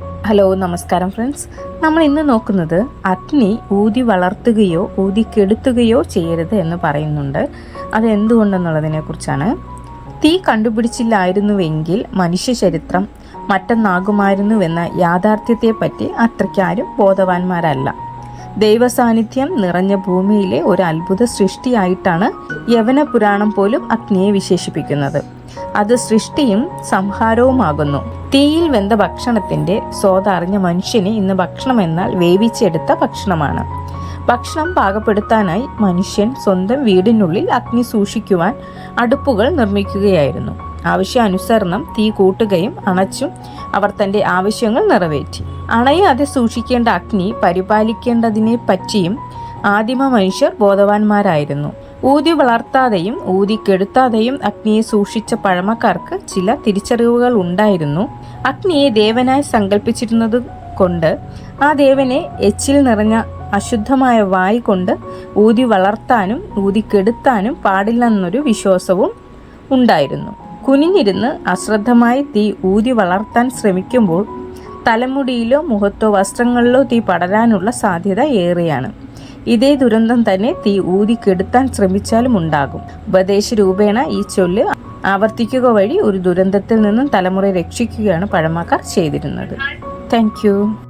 Hello, നമസ്കാരം friends. നമ്മൾ ഇന്ന് നോക്കുന്നത് അഗ്നി ഊതി വളർത്തുകയോ ഊതി കെടുത്തുകയോ ചെയ്യരുത് എന്ന് പറയുന്നുണ്ട്. അത് എന്തുകൊണ്ടെന്നുള്ളതിനെ കുറിച്ചാണ്. തീ കണ്ടുപിടിച്ചില്ലായിരുന്നുവെങ്കിൽ മനുഷ്യ ചരിത്രം മറ്റൊന്നാകുമായിരുന്നുവെന്ന യാഥാർത്ഥ്യത്തെപ്പറ്റി അത്രയ്ക്കാരും ബോധവാന്മാരല്ല. ദൈവസാന്നിധ്യം നിറഞ്ഞ ഭൂമിയിലെ ഒരു അത്ഭുത സൃഷ്ടിയായിട്ടാണ് യവന പുരാണം പോലും അഗ്നിയെ വിശേഷിപ്പിക്കുന്നത്. അത് സൃഷ്ടിയും സംഹാരവുമാകുന്നു. തീയിൽ വെന്ത ഭക്ഷണത്തിന്റെ സ്വാദറിഞ്ഞ മനുഷ്യന് ഇന്ന് ഭക്ഷണം എന്നാൽ വേവിച്ചെടുത്ത ഭക്ഷണമാണ്. ഭക്ഷണം പാകപ്പെടുത്താനായി മനുഷ്യൻ സ്വന്തം വീടിനുള്ളിൽ അഗ്നി സൂക്ഷിക്കുവാൻ അടുപ്പുകൾ നിർമ്മിക്കുകയായിരുന്നു. ആവശ്യാനുസരണം തീ കൂട്ടുകയും അണച്ചും അവർ തന്റെ ആവശ്യങ്ങൾ നിറവേറ്റി. അണയാതെ സൂക്ഷിക്കേണ്ട അഗ്നി പരിപാലിക്കേണ്ടതിനെ പറ്റിയും ആദിമ മനുഷ്യർ ബോധവാന്മാരായിരുന്നു. ഊതി വളർത്താതെയും ഊതി കെടുത്താതെയും അഗ്നിയെ സൂക്ഷിച്ച പഴമക്കാർക്ക് ചില തിരിച്ചറിവുകൾ ഉണ്ടായിരുന്നു. അഗ്നിയെ ദേവനായി സങ്കല്പിച്ചിരുന്നത് കൊണ്ട് ആ ദേവനെ എച്ചിൽ നിറഞ്ഞ അശുദ്ധമായ വായ് കൊണ്ട് ഊതി വളർത്താനും ഊതി കെടുത്താനും പാടില്ലെന്നൊരു വിശ്വാസവും ഉണ്ടായിരുന്നു. കുനിഞ്ഞിരുന്ന് അശ്രദ്ധമായി തീ ഊതി വളർത്താൻ ശ്രമിക്കുമ്പോൾ തലമുടിയിലോ മുഖത്തോ വസ്ത്രങ്ങളിലോ തീ പടരാനുള്ള സാധ്യത ഏറെയാണ്. ഇതേ ദുരന്തം തന്നെ തീ ഊതി കെടുത്താൻ ശ്രമിച്ചാലും ഉണ്ടാകും. ഉപദേശ രൂപേണ ഈ ചൊല്ല് ആവർത്തിക്കുക വഴി ഒരു ദുരന്തത്തിൽ നിന്നും തലമുറയെ രക്ഷിക്കുകയാണ് പഴമക്കാർ ചെയ്തിരുന്നത്. താങ്ക്